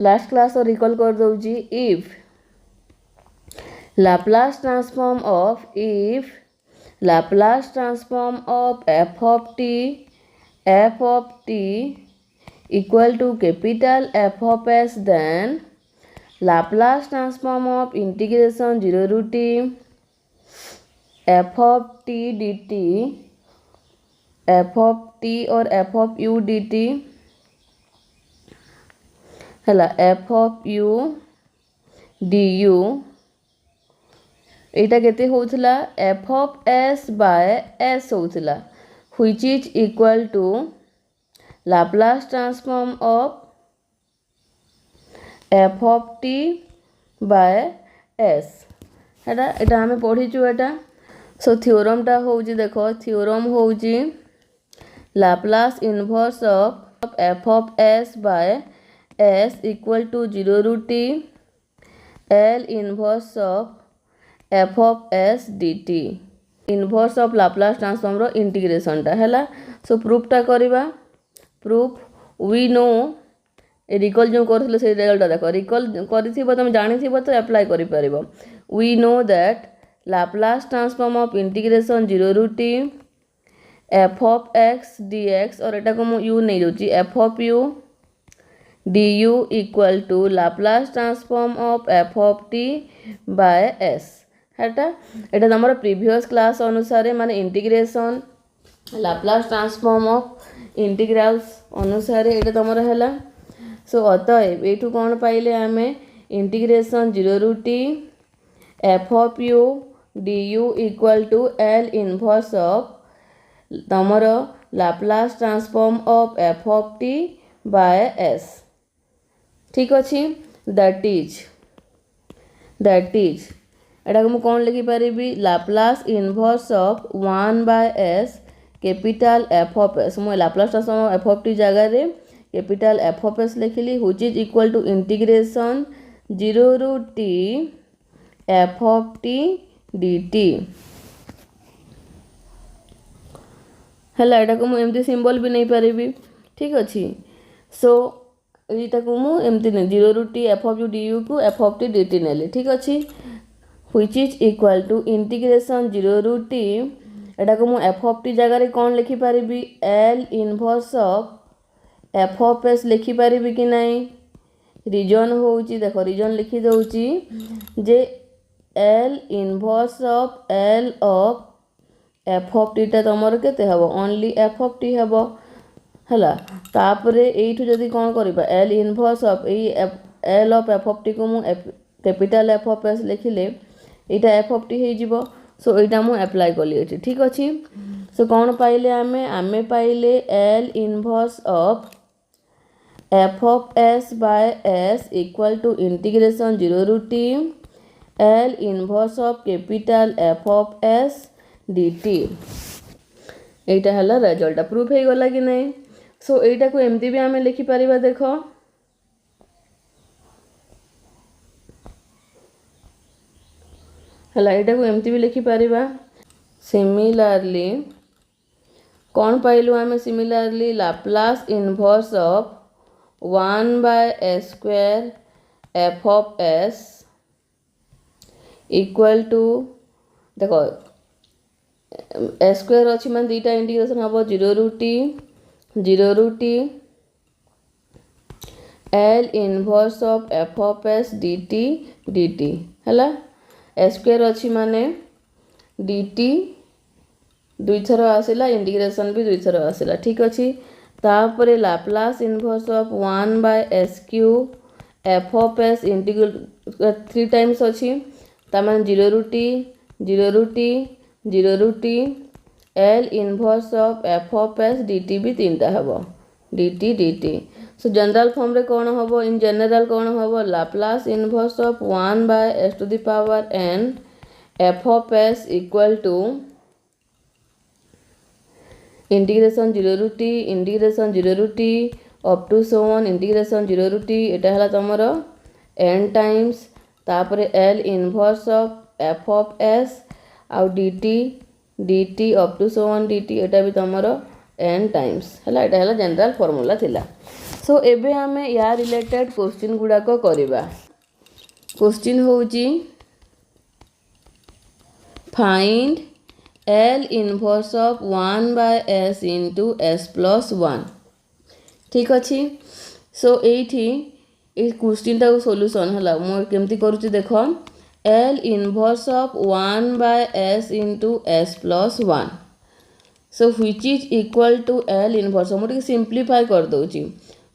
Last class recall कर दउची if Laplace transform of f of t equal to capital F of s, then Laplace transform of integration 0 to t f of t dt, f of t or f of u dt है f of u du एटा केते होउथला f of s by s होउथला which is equal to Laplace transform of f of t by s एटा हमें पढ़ीचु एटा so theorem टा होउची देखो theorem होउची Laplace inverse of f of s by s equal to 0 to t L inverse of f of s dt inverse of Laplace transform रो integration टा हैला सो proof टा करिबा प्रूफ वी नो रिकॉल जो करथिले से रिजल्ट देखो रिकॉल करिथिबो तुम जानिथिबो तो अप्लाई करि परिबो we know that Laplace transform of integration 0 to t f of x dx और एटा को मु u नै दोची f of u du equal to Laplace transform of f of t by s हेटा एटा हमर प्रीवियस क्लास अनुसार माने integration Laplace transform of integrals अनुसार एटा तमर हैला सो अतएव एठू कोन पाइले आमे integration 0 to t f of u du equal to L inverse of तमर Laplace transform of f of t by s ठीक अच्छी दैट इज एटा को मु कौन लिखि परिबी Laplace inverse of 1 by s capital f of s मु Laplace transform of f of t जगह रे कैपिटल f of s लिखिली which is equal to integration 0 to t f of t dt हला एटा को मु एमती सिंबल भी नहीं परिबी ठीक अच्छी सो एटा को मु एमती नै 0 to t f of u du को f of t dt नेली ठीक अच्छी which is equal to integration 0 to t एटा को मु f of t जगह रे कोन लिखि परिबी L inverse of f of s लिखि परिबी कि नहीं रीजन होउची देखो रीजन लिखि दउची जे L inverse of L of f of t ता तमर केते हबो ओनली f of t हबो हला तापरे एठु जदी कोन करबा L inverse of L of f of t को मु capital f of s लिखिले Etah f of t हे जिवो सो एटा मु अप्लाई करली एठी ठीक अछि सो कोन पाइले आमे पाइले L inverse of f of s by s equal to integration 0 to t L inverse of capital f of s dt एटा हला रिजल्ट प्रूफ हे गला कि नहीं सो एटा को एमती भी आमे लिखि परिबा देखो हला एटा को एमती भी लिखि परिबा सिमिलरली कौन पाइलु आमे similarly Laplace inverse of 1 by s square f of s equal to देखो s square अछि मान दीटा इंटीग्रेशन हबो 0 to t L inverse of f of s dt हला s square अच्छी माने dt दुई थर आसिला इंटीग्रेशन भी दुई थर आसिला ठीक अच्छी तापरे Laplace inverse of 1 by s cube f of s integral 3 times अच्छी ता माने 0 to t L inverse of f of s dt भी तीनटा हबो dt सो जनरल फॉर्म रे कोन हबो इन जनरल कोन हबो Laplace inverse of 1 by s to the power n f of s equal to integration 0 to t up to so on integration 0 to t एटा हला तमरो n times तापरे L inverse of f of s आउ dt up to so on dt एटा भी तमरो n times हला एटा हला general formula थिला सो एबे हमें या रिलेटेड क्वेश्चन गुड़ाक करवा। क्वेश्चन होची find L inverse of 1/s into s plus 1। ठीक अच्छी। सो एठी ए क्वेश्चन टा सॉल्यूशन हला मो केमती करूची देख L inverse of 1/s into s plus 1। So which is equal to L inverse मुझे सिंप्लीफाई कर दूची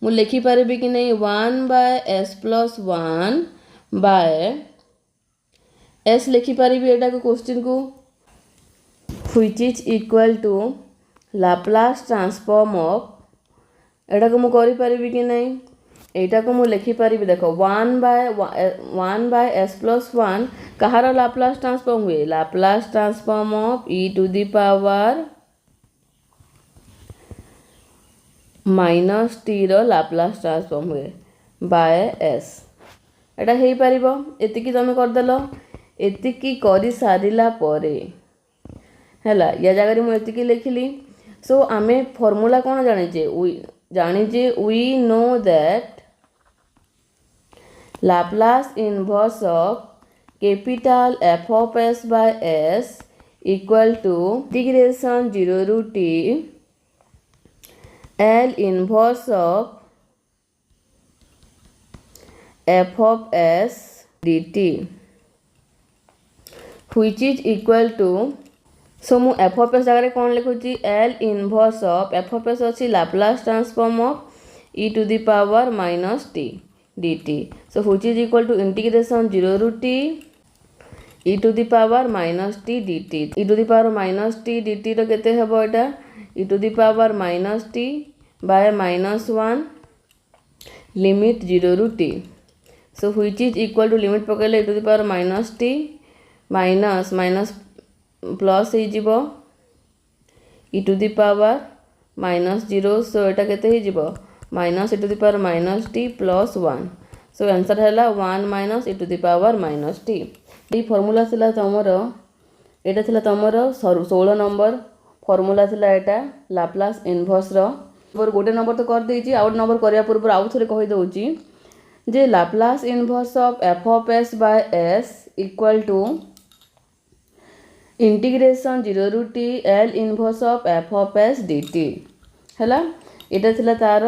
मु लिखि पारिबी कि नहीं 1/s प्लस 1 बाय s लिखि पारिबी एटा को क्वेश्चन को which is equal to Laplace transform of एटा को मु करि पारिबी कि नहीं एटा को मु लिखि पारिबी देखो 1/s प्लस 1 कहार लाप्लास ट्रांसफॉर्म हुए Laplace transform of e to the power minus T रो लाप्लास ट्रांसफॉर्म हुए बाय एस एटा हेई परिबो एतिकी तुम करदेल एतिकी करि सारिला परे हैला या जगह मु एतिकी लिखिली। सो आमे फॉर्मूला कौन जानिचे we know that Laplace inverse of capital f of s by s equal to integration 0 रू t L inverse of f of s dt which is equal to सो मु f of s जगह कौन लिखुची L inverse of f of s अच्छी Laplace transform of e to the power minus t dt so which is equal to integration 0 रू t e to the power minus t dt e to the power minus t dt रो केते हेबो एटा e to the power minus t by minus 1 limit 0 रू t so which is equal to limit पकेले e to the power minus t minus minus plus हो जीवो e to the power minus 0 so एटा केते हो जीवो minus e to the power minus t plus 1 so answer हैला 1 minus e to the power minus t। ये formula थिला तमरो एटा थिला तमरो 16 नंबर फॉर्मूला थिला एटा लाप्लास इनवर्स रो गोटे नंबर तो कर देछि आउट नंबर करिया पूर्व आउ थरे कहि दउछि जे Laplace inverse of f of s by s equal to integration 0 रू t L inverse of f of s dt हैला एटा थिला तार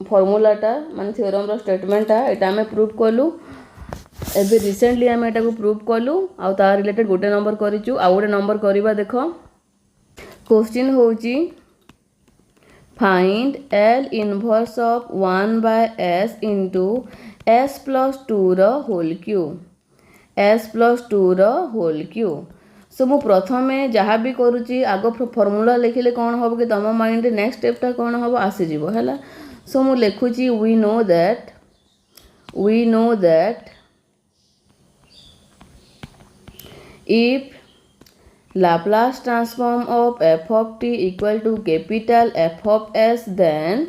फॉर्मूलाटा माने थ्योरम रो स्टेटमेंटटा एटा हमें प्रूव कलु एबे रिसेंटली हमें एटा को प्रूव कलु आ तार रिलेटेड गोटे नंबर करिचु आ गोटे नंबर करिबा देखो क्वेश्चन होची find L inverse of 1/s into s plus 2 रो होल क्यूब s प्लस 2 रो होल क्यूब। सो मु प्रथमे जहाँ भी करुची आग फॉर्मूला लिखिले कौन हम कि तुम माइंड नेक्स्ट स्टेपटा कौन हम आसीज है। सो मु लिखुची we know that if Laplace transform of f of t equal to capital F of s, then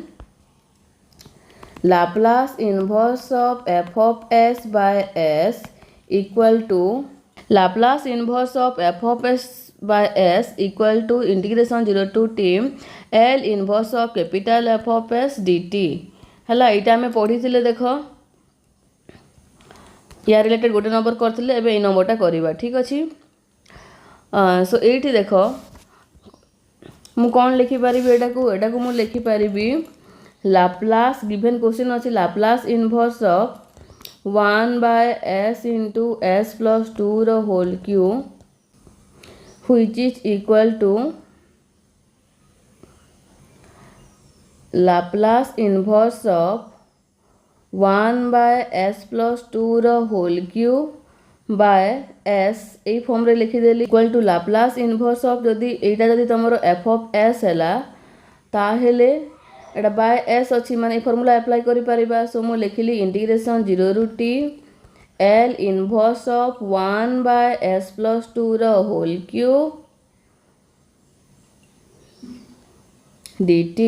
Laplace inverse of f of s by s equal to Laplace inverse of f of s by s equal to integration 0 to t L inverse of capital F of s dt हैला एटा में पढ़ी थिले देखो या related गोटे number करथिले एबे ए नंबरटा करिवा ठीक अछि। सो एठी देख मु कौन लिखिपारि एटा को मु लिखिपारि लाप्लास गिवन क्वेश्चन अच्छी Laplace inverse of 1/s into s plus 2 रो whole cube which is equal to Laplace inverse of 1/s plus 2 रो होल क्यूब बाय s ए फॉर्म रे लिखिदेली equal to Laplace inverse of जदि एटा जदि तमरो f of s हैला ताहेले एटा bye s अछि माने फॉर्मूला अप्लाई करि परिबा। सो मु लिखिली इंटीग्रेशन 0 रू t L inverse of 1/s plus 2 रो होल क्यूब dt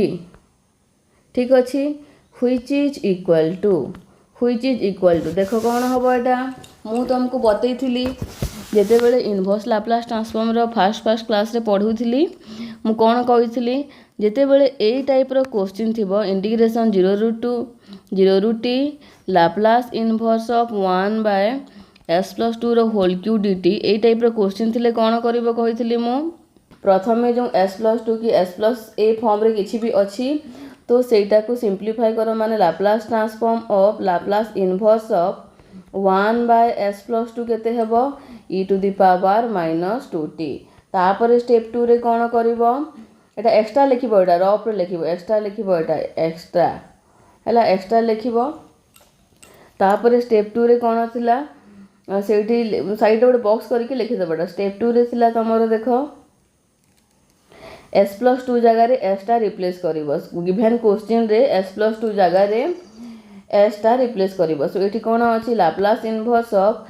ठीक अछि व्हिच इज इक्वल टू देखो कौन हम एटा मु तुमको बतई थी जेते बेले inverse Laplace transform row first class रे पढ़ुथली मु कौन कही ଯେତେବେଳେ ଏଇ ଟାଇପ୍ର क्वेश्चन थिबो इंटीग्रेशन 0 ରୁ t Laplace inverse of 1 by s plus 2 रो होल क्यू dt एई टाइप्र क्वेश्चन थिले कौन करिबो कहिथिली मु प्रथमे जो s प्लस 2 की s प्लस a फॉर्म रे किछि भी अछि तो सेटा को सिंप्लीफाई करो माने Laplace transform of Laplace inverse of 1 by s plus 2 केते हेबो e to the power -2t तापर स्टेप 2 रे कौन करिबो एटा एक्स्ट्रा लिखिबो एटा रफ रे लिखिबो एक्स्ट्रा लिखिबो एटा एक्स्ट्रा हला एक्स्ट्रा लिखिबो तापर स्टेप 2 रे कौन थिला सेठी साइड रे बॉक्स करके लिखि देबो स्टेप 2 रे थिला तमरो देखो s प्लस 2 जगह रे s टा रिप्लेस करिवो गिवन क्वेश्चन रे s प्लस 2 जगह रे s टा रिप्लेस करिवो सो एठी कोन अछि Laplace inverse of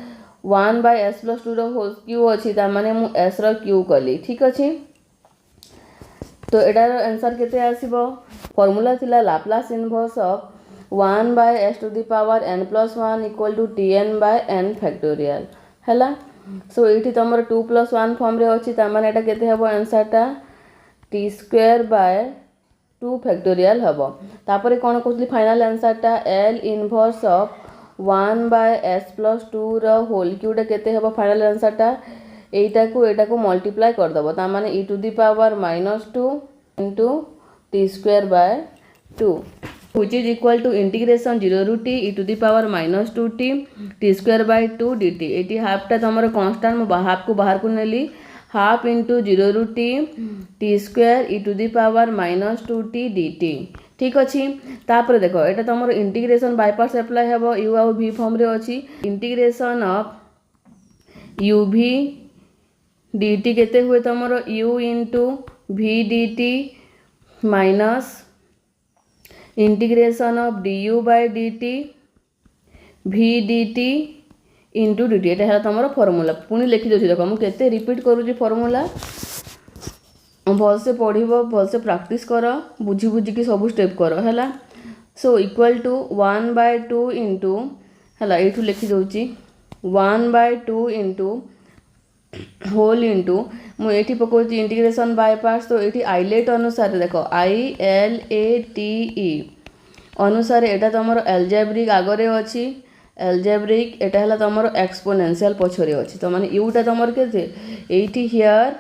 1 by s plus 2 रो होल क्यू अछि ता माने मु s रो क्यू कली ठीक अछि तो एटार आंसर केते आसीबो फार्मूला थिला Laplace inverse of 1 by s to the power n plus 1 equal to tn by n factorial हला सो एठी तमर 2 प्लस 1 फॉर्म रे अछि ता माने एटा केते हेबो आंसर टा t स्क्वायर बाय 2 फैक्टोरियल हबो तापरे कोन कहतली फाइनल आंसर टा l inverse of 1 by s plus 2 रो होल क्यू टा केते हेबो फाइनल आंसर टा एटा को मल्टीप्लाई कर दबो ता माने e to the power -2 into t square by 2 which is equal to integration 0 ରୁ t e to the power -2t t square by 2 dt eighty half टा तमरो कांस्टेंट मु हाफ को बाहर को नेली हाफ इंटू 0 ରୁ t t square e to the power -2t dt ठीक अछि तापर देखो एटा तमरो इंटीग्रेशन बाय पार्ट्स अप्लाई हेबो u आ v फॉर्म रे अछि इंटीग्रेशन ऑफ uv dt केते हुए तमरो u into v dt minus integration of du by dt v dt into dt एटा है तमरो फार्मूला पुनी लिखि दोछि देखो मु केते रिपीट करूछि फार्मूला भल से पढ़िबो भल से प्रैक्टिस करो बुझी बुझी की सब स्टेप करो हला so equal to 1 by 2 into हला एठू लिखि दोछि 1 बाय 2 इंटू होल इंटू मु एठी पकोछि इंटीग्रेशन बाय पार्ट्स तो एठी आइलेट अनुसार देखो i l a t e अनुसार एटा तमरो अलजेब्रिक आगरे अछि अलजेब्रिक एटा हला तमरो एक्सपोनेंशियल पछरे अछि तो माने u टा तमर केते एठी here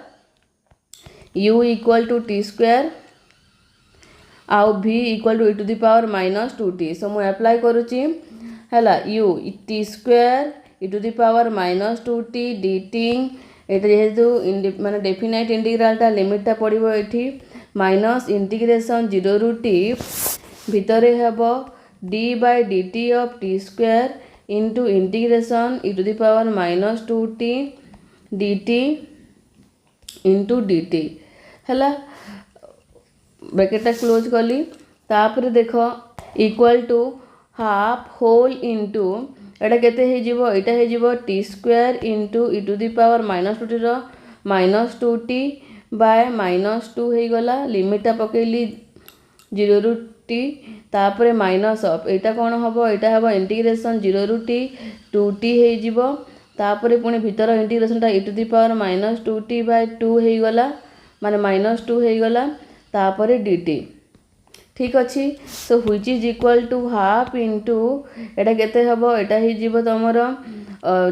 u equal to t square आउ v equal to e to the power -2t so मु अप्लाई करूची हला u t square e to the power -2t dt एटा जेहेतु माने डेफिनाइट इंटीग्रल टा लिमिट टा पड़िबो एठी माइनस इंटीग्रेशन 0 ରୁ t भितरे हेबो d by dt of t square into integration e to the power -2t dt into dt हला bracket टा क्लोज कली तापर देखो equal to half whole into एटा केते हे जिवो एटा हे जिवो t square into e to the power -2t रो -2t बाय -2 हे गला लिमिट टा पकेली 0 ରୁ t तापर माइनस ऑफ एटा कोन हबो एटा हबो इंटीग्रेशन 0 ରୁ t 2t हे जिवो तापर पुनी भीतर इंटीग्रेशन टा e to the power -2t by 2 हे गला माने -2 हे गला तापर dt ठीक अछि so which is equal to half into एटा केते हबो एटा ही जीवो तमरो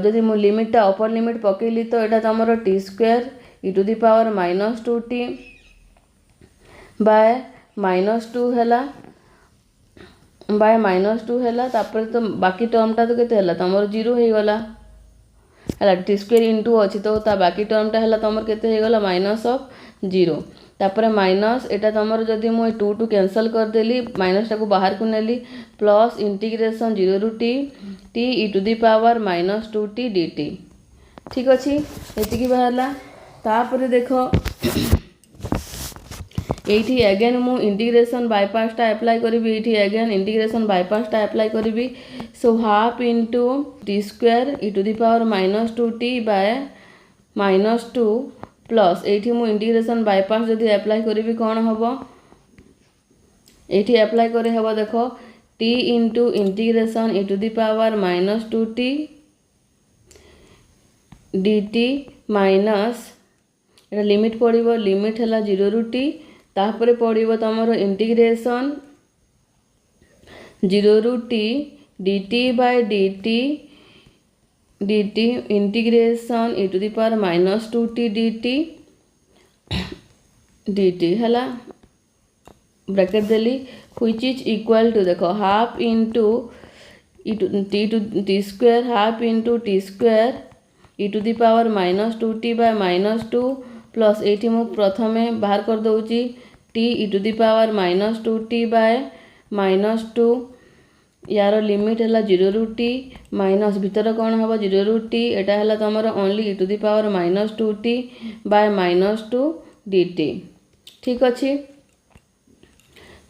जदि मु लिमिट टा अपर लिमिट पकेली तो एटा तमरो t square e to the power -2t by -2 हैला बाय -2 हैला तापर तो बाकी टर्म टा तो केते हैला तमरो 0 हे गला हैला t स्क्वायर इनटू अछि तो ता बाकी टर्म टा हैला तमर केते हे गला -0 तापर माइनस एटा तमर जदि मु 2 टू कैंसिल कर देली माइनस टा को बाहर को नेली प्लस इंटीग्रेशन 0 ରୁ t t e to the power -2t dt ठीक अछि एति की बाहरला तापर देखो एठी अगेन मु इंटीग्रेशन बाय पार्ट्स टा अप्लाई करबी एठी अगेन इंटीग्रेशन बाय पार्ट्स टा अप्लाई करबी so half into t square e to the power -2t by -2 plus एठी मु इंटीग्रेशन बाय पार्ट्स जदि अप्लाई करबी कोन हबो एठी अप्लाई करे हबो देखो t into integration e to the power -2t dt minus एटा लिमिट पड़िबो लिमिट हला 0 ରୁ t तापर पड़ो तुम इंटीग्रेशन 0 ରୁ t dt by dt integration e⁻²t dt है ब्रैकेट देली व्हिच इज इक्वल टू देखो half into T square half into T square e⁻²t by -2 plus ये मु प्रथमे बाहर कर दूची t e⁻²t बाय -2 यार लिमिट है 0 ରୁ t माइनस भितर कौन हम 0 ରୁ t एटा है तुम ओनली e⁻²t बाय -2 dt ठीक अच्छे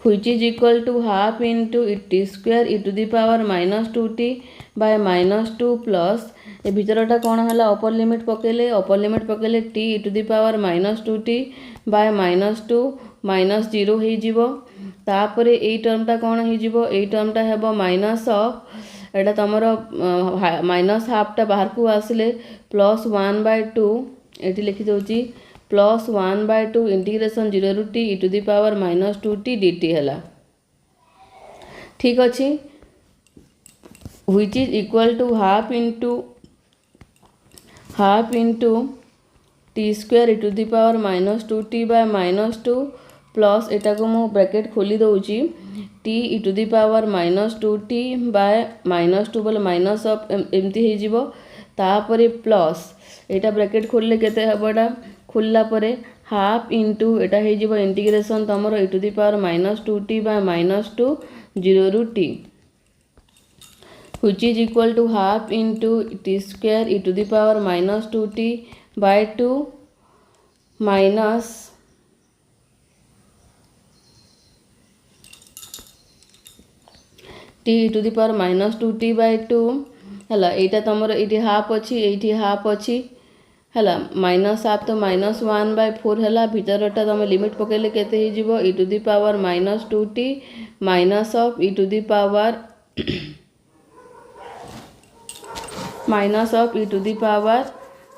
which is equal to half into T square e⁻²t by -2 plus ए भितरटा कौन है अपर लिमिट पकेले t e⁻²t बाय -2 -0 हो जीवो तापरे ए टर्मटा कौन हो जीवो ए टर्मटा हेबो माइनस ऑफ एटा तमर माइनस हाफटा बाहर को आसिले +1/2 एटी लिखि दोची +1/2 इंटीग्रेशन 0 ରୁ t e⁻²t dt है ठीक अच्छे which is equal to half into T square e⁻²t by -2 plus एटा को मु ब्रैकेट खोली दउची t e⁻²t बाय -2 बोले माइनस ऑफ एमती हो जीवो तापरे प्लस एटा ब्रैकेट खोलले केते हबडा खोलला परे हाफ इंटू एटा हो जीवो इंटीग्रेशन तमरो e⁻²t बाय -2 0 ରୁ t which is equal to half into T square e⁻²t by 2 minus t e⁻²t by 2 है यहाँ तुम ये हाफ अच्छी ये हाफ अच्छी है माइनस हाफ तो -1/4 है भितरटा तुम लिमिट पकेले केते हो जीवो e⁻²t माइनस ऑफ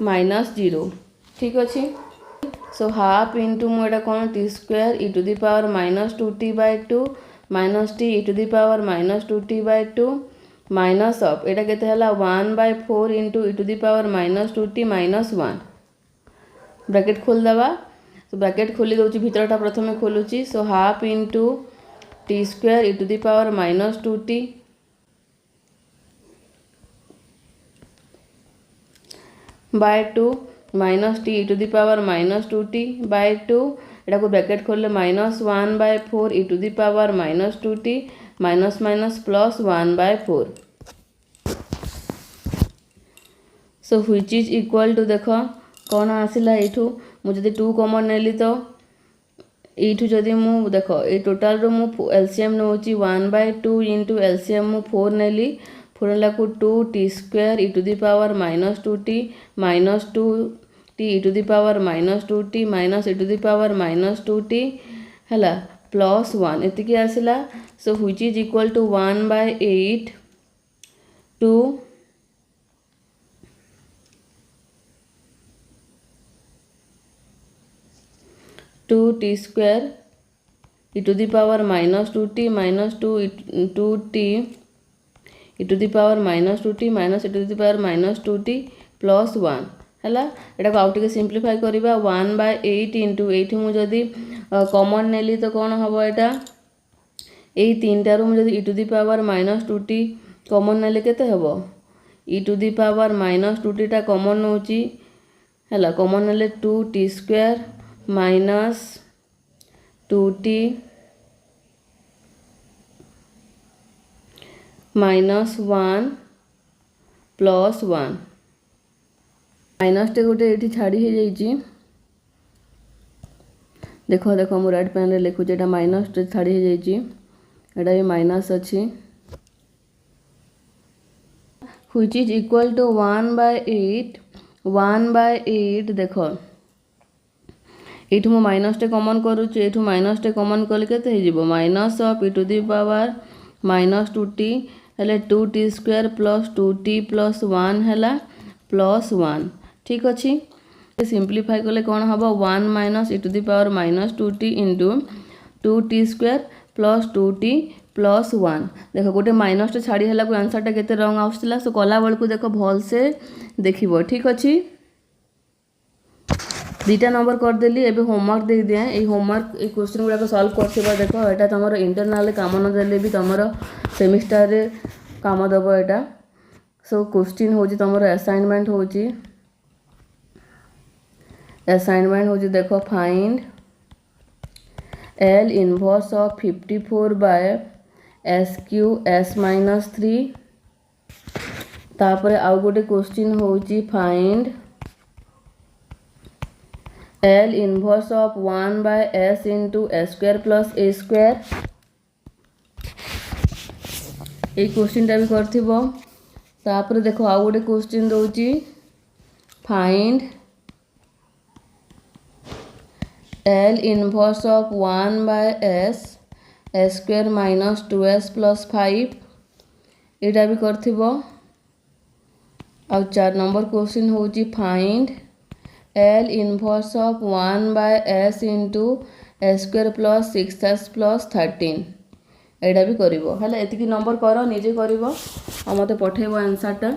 -0 ठीक अच्छे सो हाफ इंटू मुझे कौन t square e⁻²t by 2 minus t e⁻²t by 2 minus of एटा केते हला 1/4 इंटू e⁻²t माइनस 1 ब्रैकेट खोल दबा तो ब्रैकेट खोली दउची भितरटा प्रथमे खोलुची so half into T square e⁻²t by 2 minus t e⁻²t by 2 एटा को ब्रैकेट खोलले -1/4 e⁻²t minus minus plus 1/4 so which is equal to देख कौन आसला यू मुझे 2 कॉमन नेली तो यू जदि मु देख ये टोटाल रो मु एलसीएम नौची 1/2 इंटू एलसीएम मु 4 नेली 4 नेला को 2 t square e⁻²t minus 2 t e⁻²t minus e⁻²t है प्लस 1 एतिकी आसला so which is equal to 1/8 2 2t square e⁻²t minus 2t e⁻²t minus e⁻²t plus 1 है यहाँ आउ टे सिंप्लीफाई करवा 1/8 इंटू ये मुझे कॉमन नेली तो कौन हम यहाँ यही 3टारू मुझे e⁻²t कॉमन नेले केते हबो e⁻²t टा कॉमन नौची है कॉमन नेले 2t square minus 2t minus 1 plus 1 minus टे गोटे ये छाड़ी हो जाइए देख देख मु राइट पेन रे लिखुचे एटा माइनस टे छाड़ी हो जाइए एटा भी माइनस अच्छी व्हिच इज इक्वल टू 1/8 देख ये माइनस टे कॉमन करुचे ये माइनस टे कॉमन कले केते हो माइनस ऑफ e⁻²t हेले 2t square plus 2t plus 1 है प्लस 1 ठीक अच्छे सिंप्लीफाई कले कौन हम 1 minus e to the power minus 2t into 2t square plus 2t plus 1 देख गोटे माइनस छाड़ी है आंसरटा केते रंग आसला सो कला बेलू देख भल से देखिए ठीक अच्छे 2टा नंबर करदेली एबे होमवर्क दे दिए ये होमवर्क ये क्वेश्चन गुड़ाक सल्व कर देख यहाँ तुम इंटरनाल काम न देले भी तुम सेमिस्टर रे काम दब यहाँ सो क्वेश्चन हूँ तुम असाइनमेंट हूँ देख find L inverse of 54 by S Q S minus 3 तापर आउ गोटे क्वेश्चन हूँ find L inverse of 1 by S into S square plus A square ये क्वेश्चनटा भी कर देख आउ गोटे क्वेश्चन दौची find L inverse of 1 by S S square minus 2s plus 5 यहाँ भी कर 4 नंबर क्वेश्चन हूँ find L inverse of 1 by S into S square plus 6s plus 13 यहाँ भी कर एतिकी नंबर कर निजे कर मत पठेब आंसरटा।